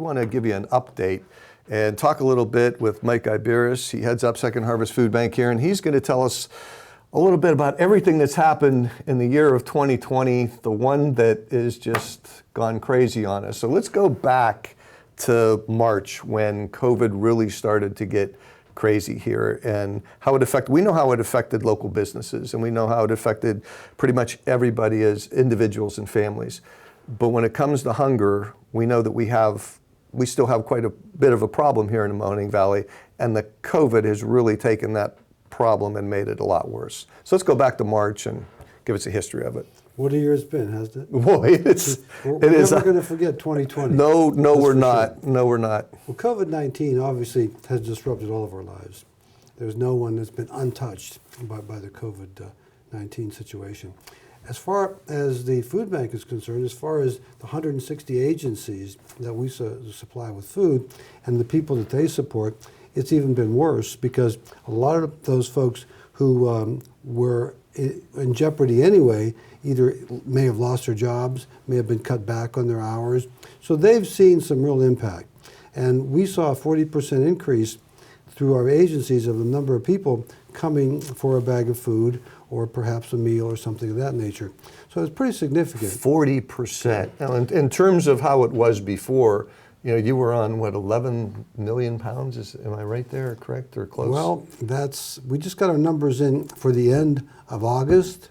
want to give you an update and talk a little bit with Mike Iberis. He heads up Second Harvest Food Bank here, and he's going to tell us a little bit about everything that's happened in the year of 2020, the one that is just gone crazy on us. So let's go back to March when COVID really started to get crazy here, and how it affected, we know how it affected local businesses, and we know how it affected pretty much everybody as individuals and families. But when it comes to hunger, we know that we still have quite a bit of a problem here in the Mahoning Valley, and the COVID has really taken that problem and made it a lot worse. So let's go back to March and give us a history of it. What a year it's been, hasn't it? Boy, we're never going to forget 2020. No, we're not. Sure. No, we're not. Well, COVID-19 obviously has disrupted all of our lives. There's no one that's been untouched by the COVID-19 situation. As far as the food bank is concerned, as far as the 160 agencies that we supply with food and the people that they support, it's even been worse because a lot of those folks who were in jeopardy anyway either may have lost their jobs, may have been cut back on their hours. So they've seen some real impact. And we saw a 40% increase through our agencies of the number of people coming for a bag of food or perhaps a meal or something of that nature. So it's pretty significant. 40%. Now, in terms of how it was before, you know, you were on, what, 11 million pounds? Am I right there, correct, or close? Well, we just got our numbers in for the end of August,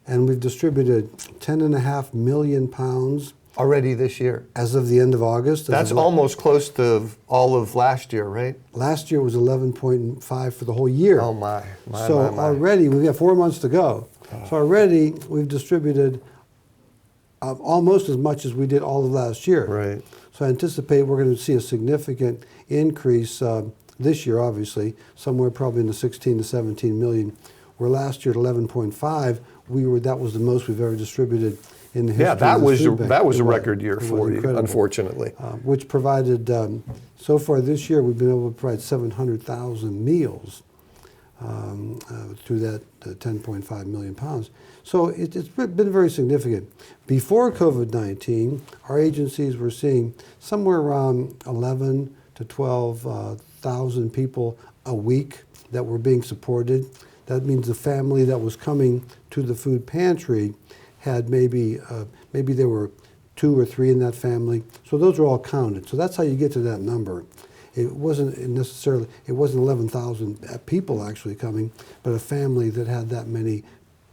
and we've distributed 10.5 million pounds. Already this year? As of the end of August. That's almost close to all of last year, right? Last year was 11.5 for the whole year. Oh my. Already, we've got 4 months to go. So already we've distributed almost as much as we did all of last year. Right. So I anticipate we're going to see a significant increase this year, obviously, somewhere probably in the 16 to 17 million. Where last year at 11.5, that was the most we've ever distributed in the history of the food bank. That was a record year for you, unfortunately. Which provided, so far this year, we've been able to provide 700,000 meals through that 10.5 million pounds. So it's been very significant. Before COVID-19, our agencies were seeing somewhere around 11 to 12,000 people a week that were being supported. That means the family that was coming to the food pantry had maybe there were 2 or 3 in that family. So those are all counted. So that's how you get to that number. It wasn't 11,000 people actually coming, but a family that had that many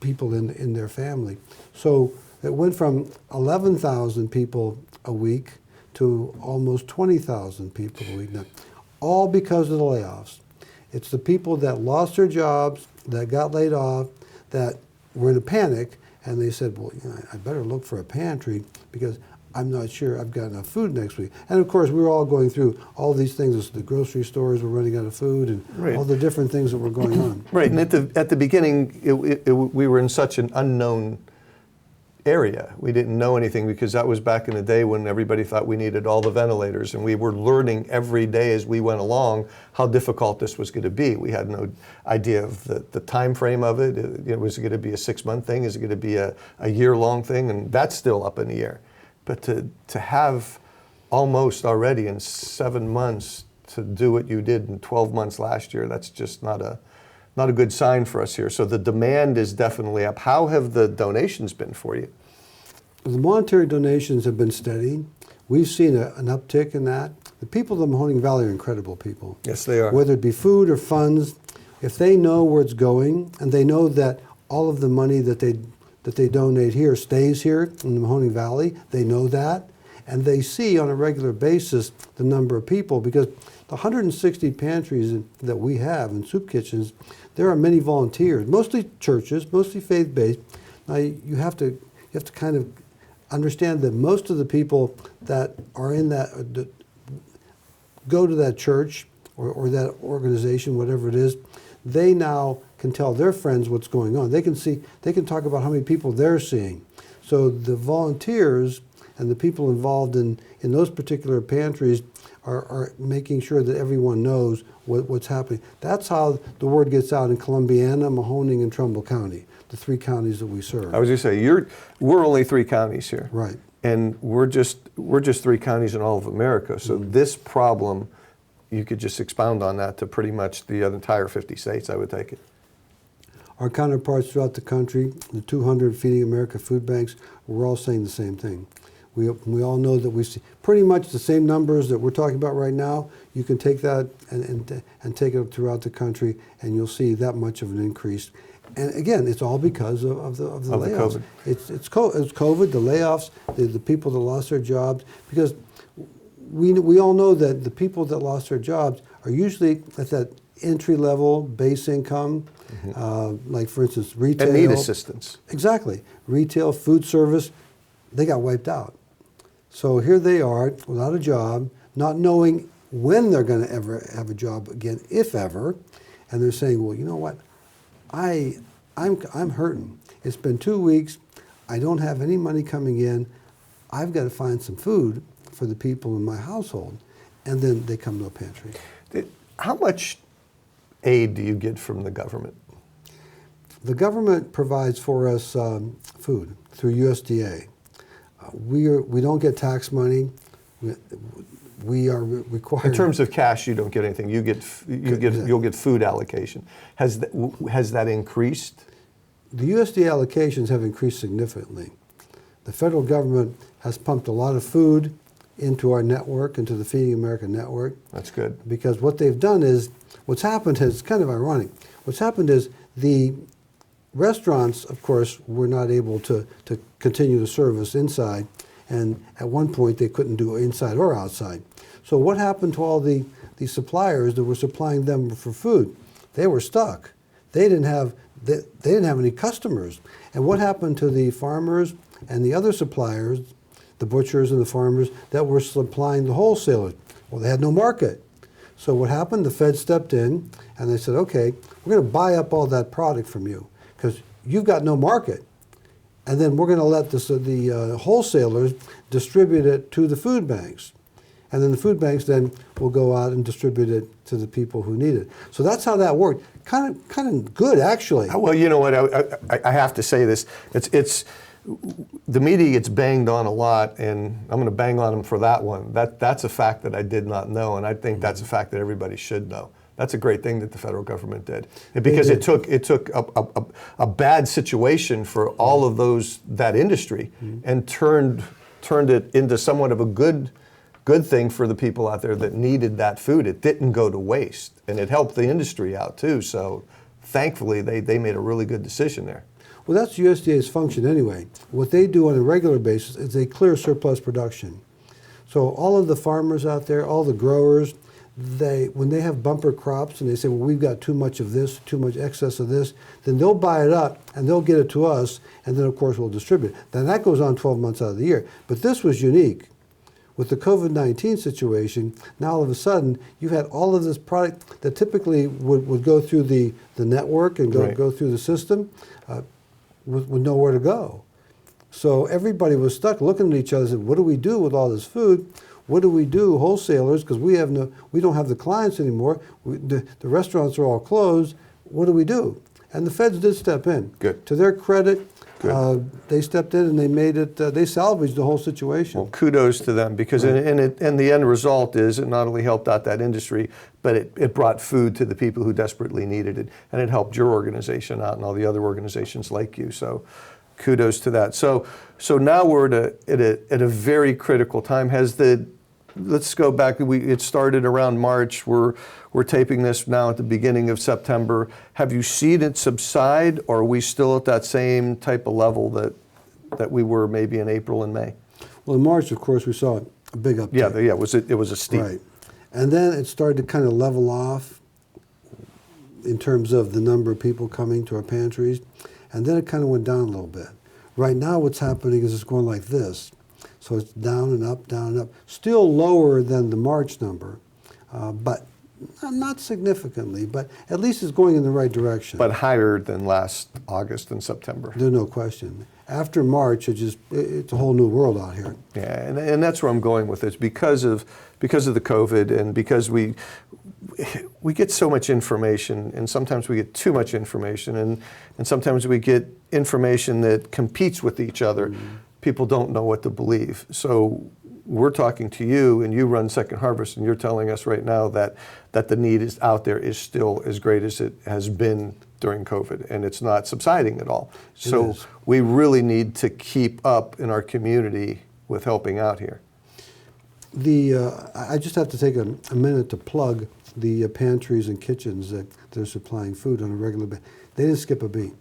people in their family. So it went from 11,000 people a week to almost 20,000 people a week now, all because of the layoffs. It's the people that lost their jobs, that got laid off, that were in a panic, and they said, well, you know, I better look for a pantry because I'm not sure I've got enough food next week. And of course, we were all going through all these things. The grocery stores were running out of food and right. all the different things that were going on. Right, and at the beginning, we were in such an unknown area. We didn't know anything because that was back in the day when everybody thought we needed all the ventilators, and we were learning every day as we went along how difficult this was going to be. We had no idea of the time frame of it. Was it going to be a 6-month thing? Is it going to be a year-long thing? And that's still up in the air. But to have almost already in 7 months to do what you did in 12 months last year, that's just not a good sign for us here. So the demand is definitely up. How have the donations been for you? The monetary donations have been steady. We've seen an uptick in that. The people of the Mahoning Valley are incredible people. Yes, they are. Whether it be food or funds, if they know where it's going and they know that all of the money that they donate here stays here in the Mahoning Valley, they know that, and they see on a regular basis the number of people, because the 160 pantries that we have in soup kitchens, there are many volunteers, mostly churches, mostly faith-based. Now you have to kind of understand that most of the people that are in that, go to that church or that organization, whatever it is, they now can tell their friends what's going on. They can talk about how many people they're seeing. So the volunteers and the people involved in those particular pantries are making sure that everyone knows what's happening. That's how the word gets out in Columbiana, Mahoning, and Trumbull County, the 3 counties that we serve. I was going to say, we're only 3 counties here. Right. And we're just 3 counties in all of America. So this problem, you could just expound on that to pretty much the entire 50 states, I would take it. Our counterparts throughout the country, the 200 Feeding America food banks, we're all saying the same thing. We all know that we see pretty much the same numbers that we're talking about right now. You can take that and take it throughout the country, and you'll see that much of an increase. And again, it's all because of the layoffs. COVID. It's COVID, the layoffs, the people that lost their jobs. Because we all know that the people that lost their jobs are usually at that entry level base income, like for instance retail. And need assistance. Exactly, retail, food service, they got wiped out. So here they are without a job, not knowing when they're going to ever have a job again, if ever, and they're saying, well, you know what? I'm hurting. It's been 2 weeks. I don't have any money coming in. I've got to find some food for the people in my household. And then they come to a pantry. How much aid do you get from the government? The government provides for us food through USDA. We don't get tax money. We are required. In terms of cash, you don't get anything. You'll get food allocation. Has that increased? The USDA allocations have increased significantly. The federal government has pumped a lot of food into our network, into the Feeding America network. That's good. Because what they've done is, what's happened is kind of ironic. What's happened is the restaurants, of course, were not able to continue the service inside, and at one point they couldn't do inside or outside. So what happened to all the suppliers that were supplying them for food? They were stuck. They didn't have any customers. And what happened to the farmers and the other suppliers, the butchers and the farmers that were supplying the wholesalers? Well, they had no market. So what happened? The Fed stepped in and they said, okay, we're going to buy up all that product from you because you've got no market. And then we're going to let the wholesalers distribute it to the food banks. And then the food banks then will go out and distribute it to the people who need it. So that's how that worked. Kind of good, actually. Well, you know what? I have to say this. It's the media gets banged on a lot, and I'm going to bang on them for that one. That's a fact that I did not know, and I think that's a fact that everybody should know. That's a great thing that the federal government did, because it took a bad situation for all of that industry and turned it into somewhat of a good thing for the people out there that needed that food. It didn't go to waste, and it helped the industry out too. So thankfully, they made a really good decision there. Well, that's USDA's function anyway. What they do on a regular basis is they clear surplus production. So all of the farmers out there, all the growers, when they have bumper crops and they say, well, we've got too much of this, too much excess of this, then they'll buy it up and they'll get it to us, and then of course we'll distribute it. Then that goes on 12 months out of the year. But this was unique. With the COVID-19 situation, now all of a sudden you've had all of this product that typically would go through the network and go through the system with nowhere to go. So everybody was stuck looking at each other and said, what do we do with all this food? What do we do, wholesalers, because we don't have the clients anymore. The restaurants are all closed. What do we do? And the feds did step in. Good. To their credit, they stepped in and they made it. They salvaged the whole situation. Well, kudos to them, because and the end result is it not only helped out that industry, but it brought food to the people who desperately needed it, and it helped your organization out and all the other organizations like you. So kudos to that. So now we're at a very critical time. Let's go back. It started around March. We're taping this now at the beginning of September. Have you seen it subside, or are we still at that same type of level that we were maybe in April and May? Well, in March, of course, we saw a big uptick. Yeah. It was a steep. Right, and then it started to kind of level off in terms of the number of people coming to our pantries, and then it kind of went down a little bit. Right now, what's happening is it's going like this. So it's down and up, down and up. Still lower than the March number, but not significantly, but at least it's going in the right direction. But higher than last August and September. There's no question. After March, it's a whole new world out here. Yeah, and that's where I'm going with this, because of the COVID, and because we get so much information, and sometimes we get too much information, and sometimes we get information that competes with each other. people don't know what to believe. So we're talking to you, and you run Second Harvest, and you're telling us right now that the need is out there is still as great as it has been during COVID, and it's not subsiding at all. So we really need to keep up in our community with helping out here. I just have to take a minute to plug the pantries and kitchens that they're supplying food on a regular basis. They didn't skip a beat.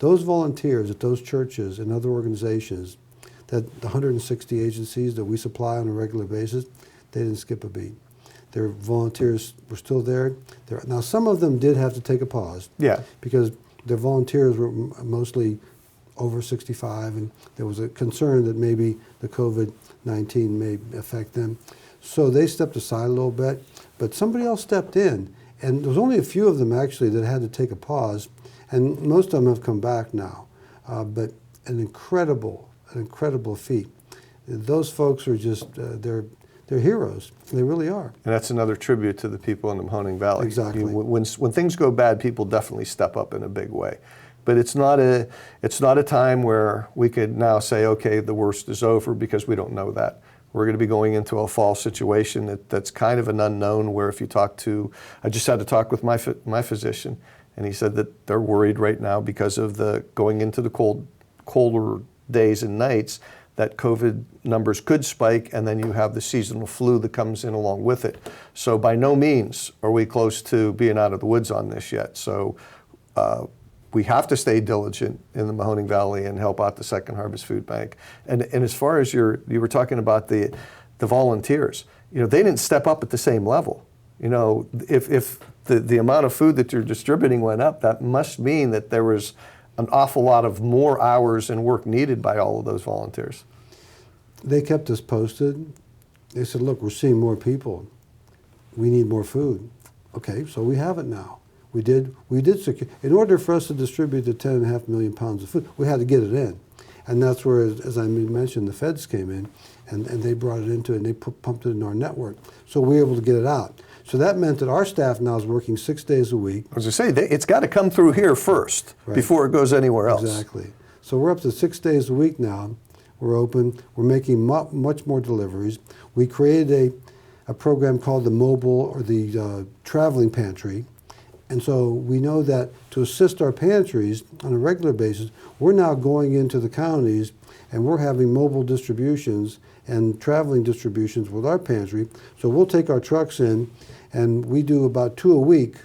Those volunteers at those churches and other organizations, that the 160 agencies that we supply on a regular basis, they didn't skip a beat. Their volunteers were still there. Now, some of them did have to take a pause. Yeah. Because their volunteers were mostly over 65, and there was a concern that maybe the COVID-19 may affect them. So they stepped aside a little bit, but somebody else stepped in. And there was only a few of them, actually, that had to take a pause, and most of them have come back now. But an incredible feat. Those folks are just, they're heroes. They really are. And that's another tribute to the people in the Mahoning Valley. Exactly. When things go bad, people definitely step up in a big way. But it's not a time where we could now say, okay, the worst is over, because we don't know that. We're going to be going into a fall situation that's kind of an unknown, where if you talk to, I just had to talk with my physician, and he said that they're worried right now because of the going into the colder days and nights, that COVID numbers could spike, and then you have the seasonal flu that comes in along with it. So by no means are we close to being out of the woods on this yet. So we have to stay diligent in the Mahoning Valley and help out the Second Harvest Food Bank. And as far as you were talking about the volunteers, they didn't step up at the same level. If the amount of food that you're distributing went up, that must mean that there was an awful lot of more hours and work needed by all of those volunteers. They kept us posted. They said, look, we're seeing more people. We need more food. Okay, so we have it now. We did secure. In order for us to distribute the 10.5 million pounds of food, we had to get it in. And that's where, as I mentioned, the feds came in, and they brought it into it, and they pumped it in our network. So we were able to get it out. So that meant that our staff now is working 6 days a week. As I say, it's got to come through here first, right, before it goes anywhere else. Exactly. So we're up to 6 days a week now. We're open. We're making much more deliveries. We created a program called the mobile, or the traveling pantry. And so we know that to assist our pantries on a regular basis, we're now going into the counties, and we're having mobile distributions and traveling distributions with our pantry. So we'll take our trucks in, and we do about 2 a week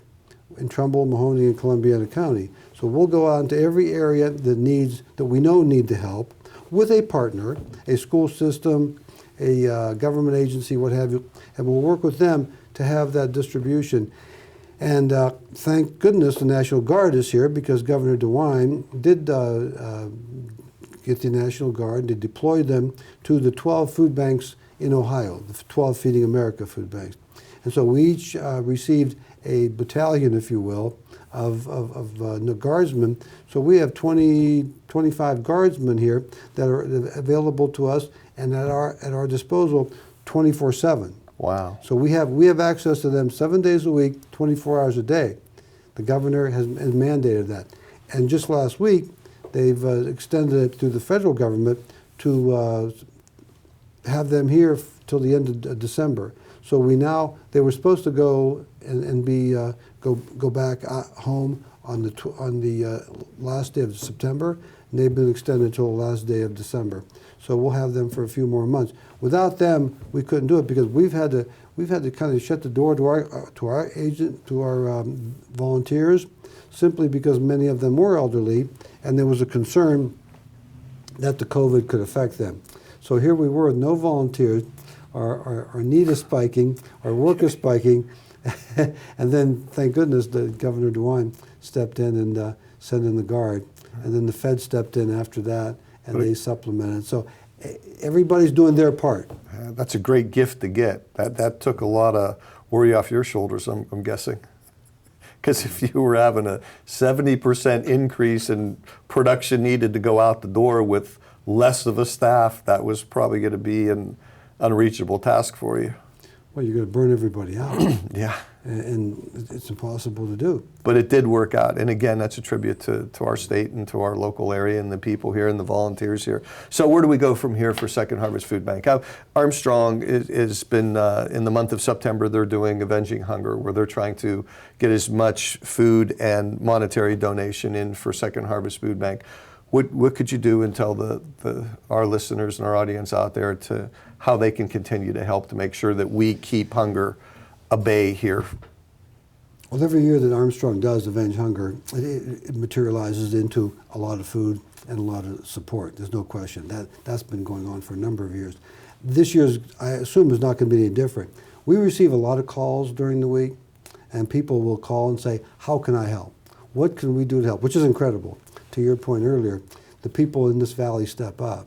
in Trumbull, Mahoning, and Columbiana County. So we'll go out into every area that we know need the help, with a partner, a school system, a government agency, what have you, and we'll work with them to have that distribution. And thank goodness the National Guard is here, because Governor DeWine did get the National Guard. They deployed them to the 12 food banks in Ohio, the 12 Feeding America food banks. And so we each received a battalion, if you will, of guardsmen. So we have 25 guardsmen here that are available to us and at our disposal 24/7. Wow. So we have access to them 7 days a week, 24 hours a day. The governor has mandated that. And just last week, they've extended it through the federal government to have them here till the end of December. So they were supposed to go and go back home on the last day of September, and they've been extended until the last day of December. So we'll have them for a few more months. Without them, we couldn't do it, because we've had to kind of shut the door to our volunteers, simply because many of them were elderly, and there was a concern that the COVID could affect them. So here we were with no volunteers. Our need is spiking, our work is spiking, and then thank goodness that Governor DeWine stepped in and sent in the Guard, and then the Fed stepped in after that, and they supplemented. So everybody's doing their part. That's a great gift to get. That took a lot of worry off your shoulders, I'm guessing. Because if you were having a 70% increase in production needed to go out the door with less of a staff, that was probably going to be an unreachable task for you. Well, you're going to burn everybody out. Yeah. and it's impossible to do. But it did work out. And again, that's a tribute to our state and to our local area and the people here and the volunteers here. So where do we go from here for Second Harvest Food Bank? Armstrong has been, in the month of September, they're doing Avenging Hunger, where they're trying to get as much food and monetary donation in for Second Harvest Food Bank. What could you do and tell our listeners and our audience out there to how they can continue to help to make sure that we keep hunger at bay here? Well, every year that Armstrong does Avenge Hunger, it materializes into a lot of food and a lot of support. There's no question. That's been going on for a number of years. This year's, I assume, is not going to be any different. We receive a lot of calls during the week, and people will call and say, how can I help? What can we do to help? Which is incredible. To your point earlier, the people in this valley step up.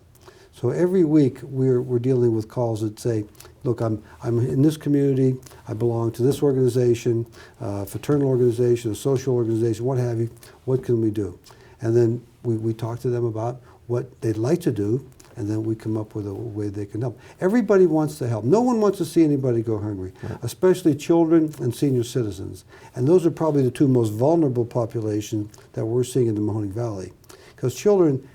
So every week we're dealing with calls that say, look, I'm in this community, I belong to this organization, fraternal organization, a social organization, what have you, what can we do? And then we talk to them about what they'd like to do, and then we come up with a way they can help. Everybody wants to help. No one wants to see anybody go hungry, especially children and senior citizens. And those are probably the two most vulnerable populations that we're seeing in the Mahoning Valley. Because children,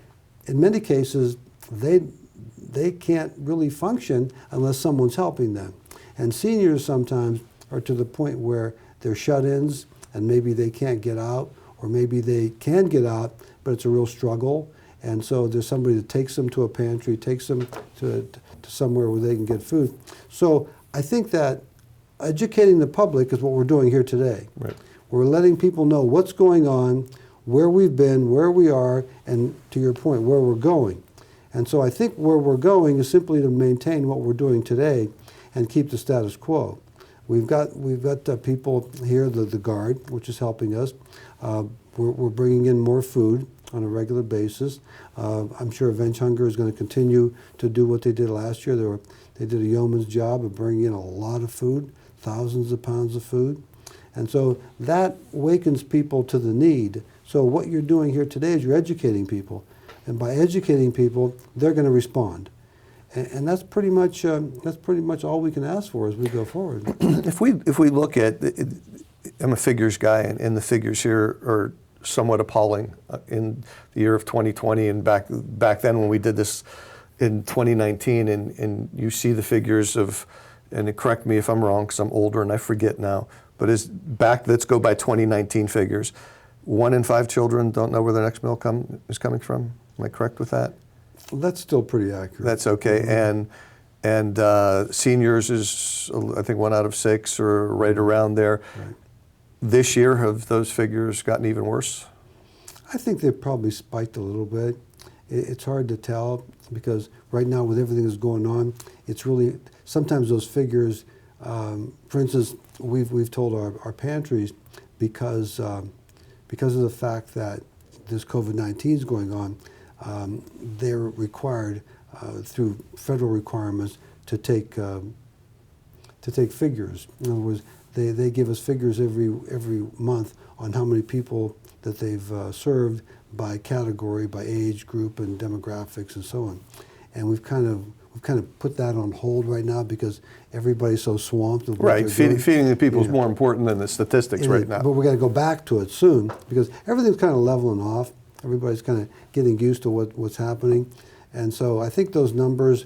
in many cases, they can't really function unless someone's helping them. And seniors sometimes are to the point where they're shut-ins and maybe they can't get out, or maybe they can get out, but it's a real struggle. And so there's somebody that takes them to a pantry, takes them to somewhere where they can get food. So I think that educating the public is what we're doing here today. Right. We're letting people know what's going on, where we've been, where we are, and to your point, where we're going. And so I think where we're going is simply to maintain what we're doing today and keep the status quo. We've got people here, the Guard, which is helping us. We're bringing in more food on a regular basis. I'm sure Avenge Hunger is going to continue to do what they did last year. They did a yeoman's job of bringing in a lot of food, thousands of pounds of food. And so that wakens people to the need. So what you're doing here today is you're educating people. And by educating people, they're going to respond. And that's pretty much all we can ask for as we go forward. If we look at, I'm a figures guy, and the figures here are somewhat appalling in the year of 2020 and back then when we did this in 2019, and you see the figures of, and correct me if I'm wrong because I'm older and I forget now, but let's go by 2019 figures. 1 in 5 children don't know where their next meal is coming from. Am I correct with that? Well, that's still pretty accurate. That's okay. Mm-hmm. And seniors is, I think, 1 out of 6 or right around there. Right. This year, have those figures gotten even worse? I think they've probably spiked a little bit. It's hard to tell because right now with everything that's going on, it's really, sometimes those figures, for instance, we've told our pantries because of the fact that this COVID-19 is going on, they're required through federal requirements to take figures. In other words, they give us figures every month on how many people that they've served by category, by age group, and demographics, and so on. And we've kind of put that on hold right now because everybody's so swamped with what right. they're doing. Feeding the people is more important than the statistics right now. But we're going to go back to it soon because everything's kind of leveling off. Everybody's kind of getting used to what's happening. And so I think those numbers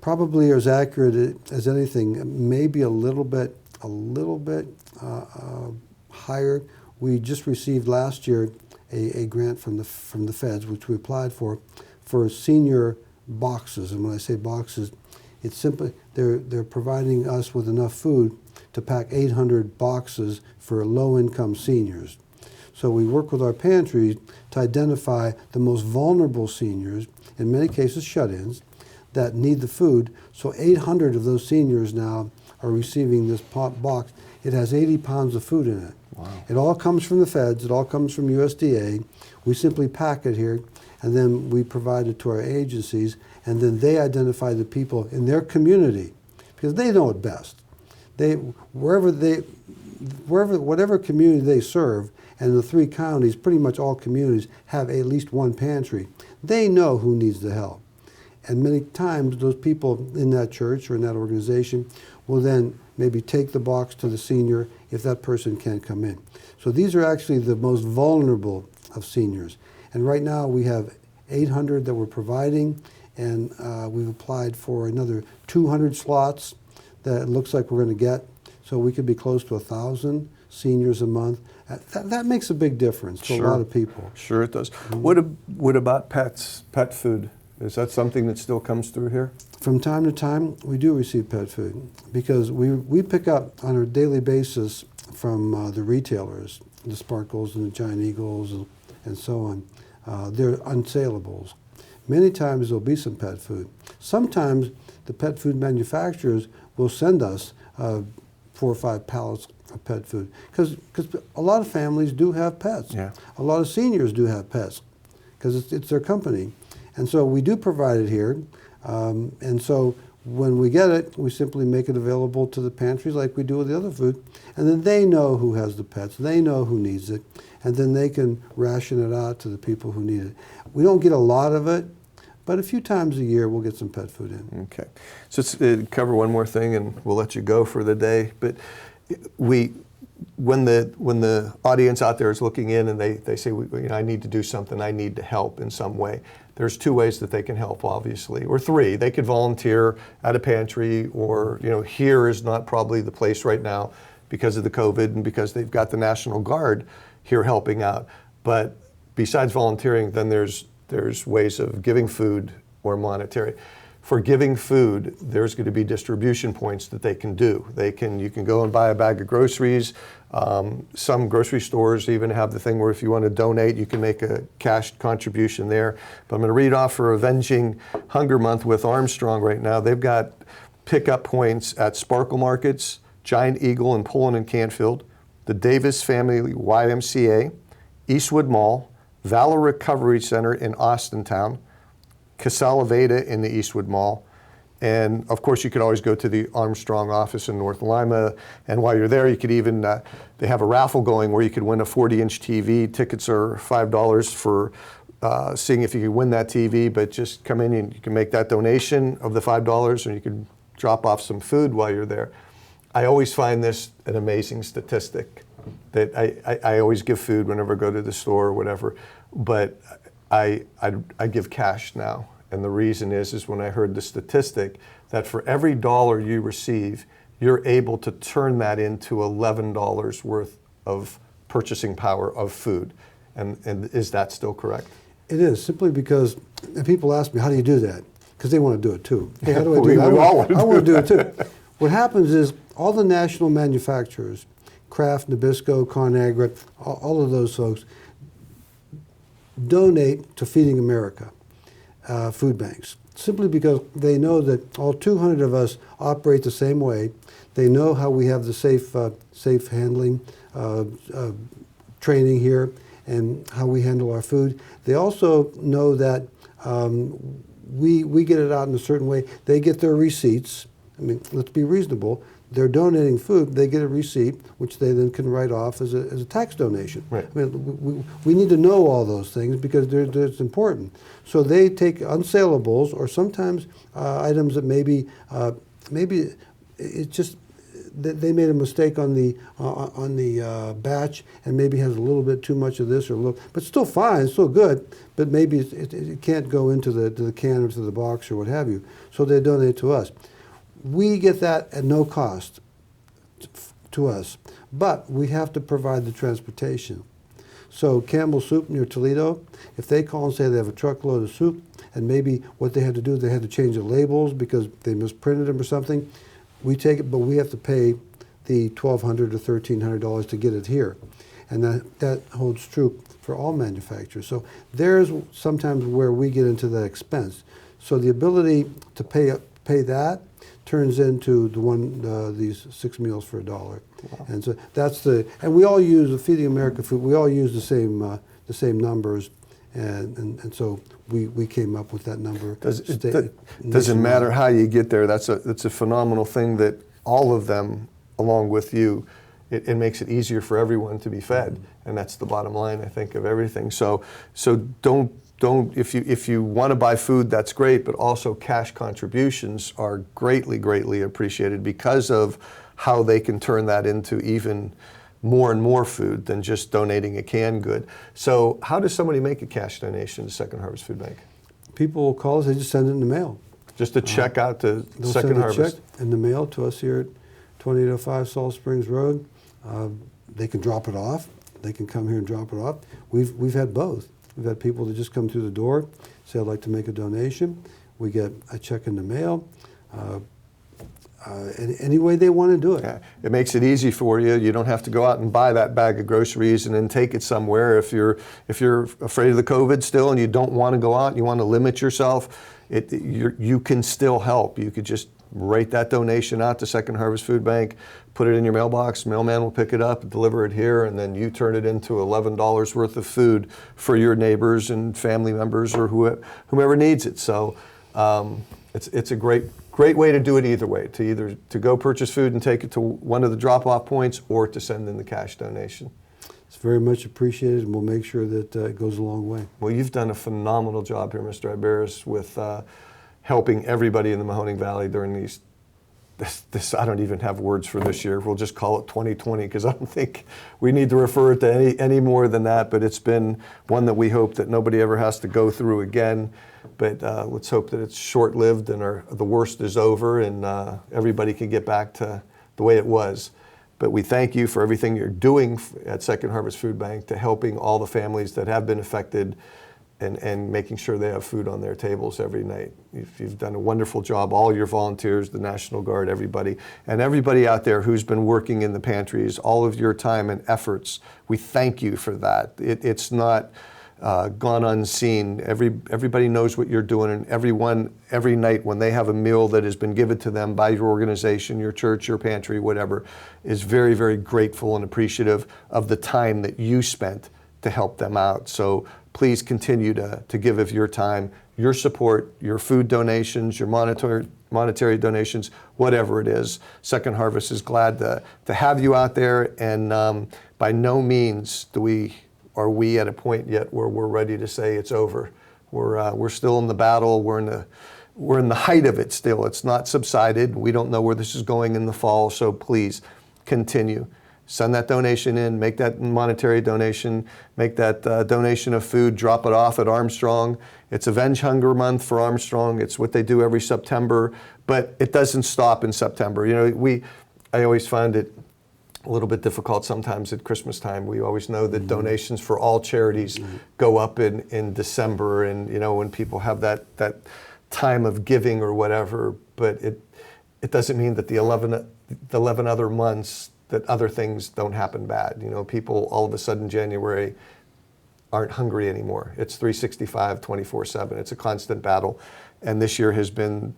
probably are as accurate as anything, maybe a little bit higher. We just received last year a grant from the feds, which we applied for senior boxes. And when I say boxes, it's simply they're providing us with enough food to pack 800 boxes for low-income seniors. So we work with our pantries to identify the most vulnerable seniors, in many cases shut-ins, that need the food. So 800 of those seniors now are receiving this box. It has 80 pounds of food in it. Wow. It all comes from the feds. It all comes from USDA. We simply pack it here, and then we provide it to our agencies, and then they identify the people in their community, because they know it best. Whatever community they serve, and the 3 counties, pretty much all communities, have at least one pantry. They know who needs the help. And many times those people in that church or in that organization will then maybe take the box to the senior if that person can't come in. So these are actually the most vulnerable of seniors. And right now we have 800 that we're providing, and we've applied for another 200 slots that it looks like we're going to get. So we could be close to 1,000 seniors a month. That makes a big difference to a lot of people. Sure it does. What about pets, pet food? Is that something that still comes through here? From time to time, we do receive pet food because we pick up on a daily basis from the retailers, the Sparkles and the Giant Eagles and so on. They're unsaleables. Many times there'll be some pet food. Sometimes the pet food manufacturers will send us 4 or 5 pallets of pet food because a lot of families do have pets. Yeah. A lot of seniors do have pets because it's their company. And so we do provide it here. And so when we get it, we simply make it available to the pantries like we do with the other food. And then they know who has the pets. They know who needs it. And then they can ration it out to the people who need it. We don't get a lot of it, but a few times a year we'll get some pet food in. Okay. So let's cover one more thing and we'll let you go for the day. But when the audience out there is looking in and they say, I need to do something, I need to help in some way, there's 2 ways that they can help, obviously, or 3. They could volunteer at a pantry, or here is not probably the place right now because of the COVID and because they've got the National Guard here helping out. But besides volunteering, then there's ways of giving food or monetary. For giving food, there's going to be distribution points that they can do. You can go and buy a bag of groceries. Some grocery stores even have the thing where if you want to donate, you can make a cash contribution there. But I'm going to read off for Avenging Hunger Month with Armstrong right now. They've got pickup points at Sparkle Markets, Giant Eagle in Poland and Canfield, the Davis Family YMCA, Eastwood Mall, Valor Recovery Center in Austintown, Casalaveda in the Eastwood Mall. And of course, you could always go to the Armstrong office in North Lima. And while you're there, you could even, they have a raffle going where you could win a 40-inch TV. Tickets are $5 for seeing if you can win that TV, but just come in and you can make that donation of the $5 and you can drop off some food while you're there. I always find this an amazing statistic that I always give food whenever I go to the store or whatever, but I give cash now. And the reason is when I heard the statistic that for every $1 you receive, you're able to turn that into $11 worth of purchasing power of food. And is that still correct? It is, simply because, and people ask me, how do you do that? Because they want to do it too. Hey, how do I do that? I want to do it too. What happens is all the national manufacturers, Kraft, Nabisco, ConAgra, all of those folks, donate to Feeding America food banks, simply because they know that all 200 of us operate the same way. They know how we have the safe handling training here and how we handle our food. They also know that we get it out in a certain way. They get their receipts. I mean, let's be reasonable. They're donating food, they get a receipt, which they then can write off as a tax donation. Right. I mean, we need to know all those things because it's important. So they take unsaleables or sometimes items that maybe it's just they made a mistake on the batch and maybe has a little bit too much of this or a little, but still fine, still good, but maybe it can't go into the can or to the box or what have you. So they donate to us. We get that at no cost to us, but we have to provide the transportation. So Campbell Soup near Toledo, if they call and say they have a truckload of soup, and maybe what they had to do, they had to change the labels because they misprinted them or something, we take it, but we have to pay the $1,200 or $1,300 to get it here. And that holds true for all manufacturers. So there's sometimes where we get into that expense. So the ability to pay that turns into these 6 meals for $1. Wow. And so that's and we all use the Feeding America food. We all use the same numbers, and so we came up with that number. Doesn't matter how you get there. That's a phenomenal thing that all of them, along with you, it makes it easier for everyone to be fed, and that's the bottom line, I think, of everything. So don't if you want to buy food, that's great, but also cash contributions are greatly appreciated because of how they can turn that into even more and more food than just donating a canned good. So how does somebody make a cash donation to Second Harvest Food Bank? People will call us, they just send it in the mail. Just a check out to They'll Second send Harvest? a check in the mail to us here at 2805 Salt Springs Road. They can drop it off. They can come here and drop it off. We've had both. We've had people that just come through the door, say, I'd like to make a donation. We get a check in the mail. Any way they want to do it. Yeah. It makes it easy for you. You don't have to go out and buy that bag of groceries and then take it somewhere. If you're afraid of the COVID still and you don't want to go out, you want to limit yourself, you can still help. You could just write that donation out to Second Harvest Food Bank, put it in your mailbox, mailman will pick it up, deliver it here, and then you turn it into $11 worth of food for your neighbors and family members or whomever needs it. So it's a great way to do it either way, to go purchase food and take it to one of the drop-off points or to send in the cash donation. It's very much appreciated, and we'll make sure that it goes a long way. Well, you've done a phenomenal job here, Mr. Iberis, with helping everybody in the Mahoning Valley during this. I don't even have words for this year. We'll just call it 2020 because I don't think we need to refer it to any more than that. But it's been one that we hope that nobody ever has to go through again. But let's hope that it's short-lived and the worst is over and everybody can get back to the way it was. But we thank you for everything you're doing at Second Harvest Food Bank to helping all the families that have been affected and making sure they have food on their tables every night. You've done a wonderful job, all your volunteers, the National Guard, everybody, and everybody out there who's been working in the pantries, all of your time and efforts. We thank you for that. It's not gone unseen. Everybody knows what you're doing, and every night when they have a meal that has been given to them by your organization, your church, your pantry, whatever, is very, very grateful and appreciative of the time that you spent to help them out. So please continue to give of your time, your support, your food donations, your monetary donations, whatever it is. Second Harvest is glad to have you out there, and by no means are we at a point yet where we're ready to say it's over. We're still in the battle. We're in the height of it still. It's not subsided. We don't know where this is going in the fall. So please continue. Send that donation in. Make that monetary donation. Make that donation of food. Drop it off at Armstrong. It's Avenge Hunger Month for Armstrong. It's what they do every September. But it doesn't stop in September. I always find it a little bit difficult sometimes at Christmas time. We always know that donations for all charities go up in December, and when people have that time of giving or whatever. But it doesn't mean that the 11 other months that other things don't happen bad. People all of a sudden January aren't hungry anymore. It's 365, 24/7. It's a constant battle, and this year has been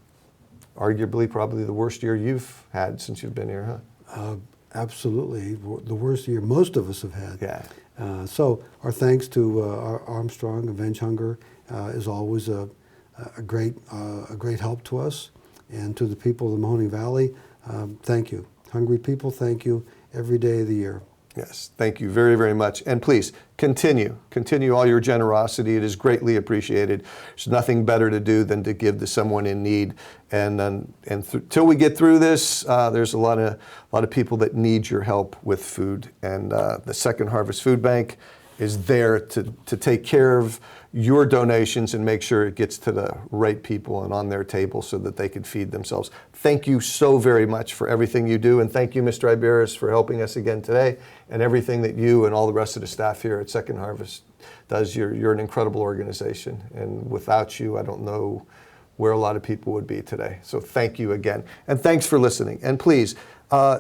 arguably probably the worst year you've had since you've been here, huh? Absolutely, the worst year most of us have had. Yeah. So our thanks to our Armstrong. Avenge Hunger is always a great help to us, and to the people of the Mahoning Valley. Thank you, hungry people. Thank you every day of the year. Yes, thank you very, very much. And please continue all your generosity. It is greatly appreciated. There's nothing better to do than to give to someone in need. And till we get through this, there's a lot of people that need your help with food. And the Second Harvest Food Bank is there to take care of your donations and make sure it gets to the right people and on their table so that they can feed themselves. Thank you so very much for everything you do, and thank you, Mr. Iberis, for helping us again today, and everything that you and all the rest of the staff here at Second Harvest does. You're an incredible organization, and without you, I don't know where a lot of people would be today. So thank you again, and thanks for listening. And please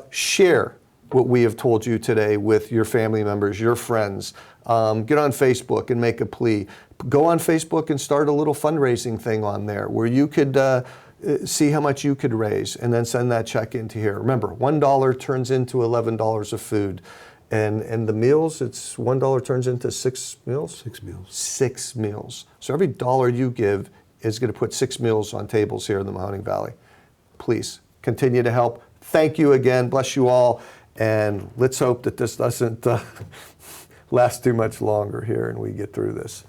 share what we have told you today with your family members, your friends. Get on Facebook and make a plea. Go on Facebook and start a little fundraising thing on there where you could see how much you could raise and then send that check into here. Remember, $1 turns into $11 of food. And the meals, it's $1 turns into 6 meals? 6 meals. 6 meals. So every dollar you give is going to put 6 meals on tables here in the Mahoning Valley. Please continue to help. Thank you again. Bless you all. And let's hope that this doesn't last too much longer here and we get through this.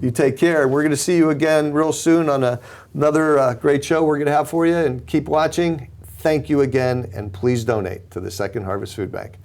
You take care. We're going to see you again real soon on another great show we're going to have for you, and keep watching. Thank you again, and please donate to the Second Harvest Food Bank.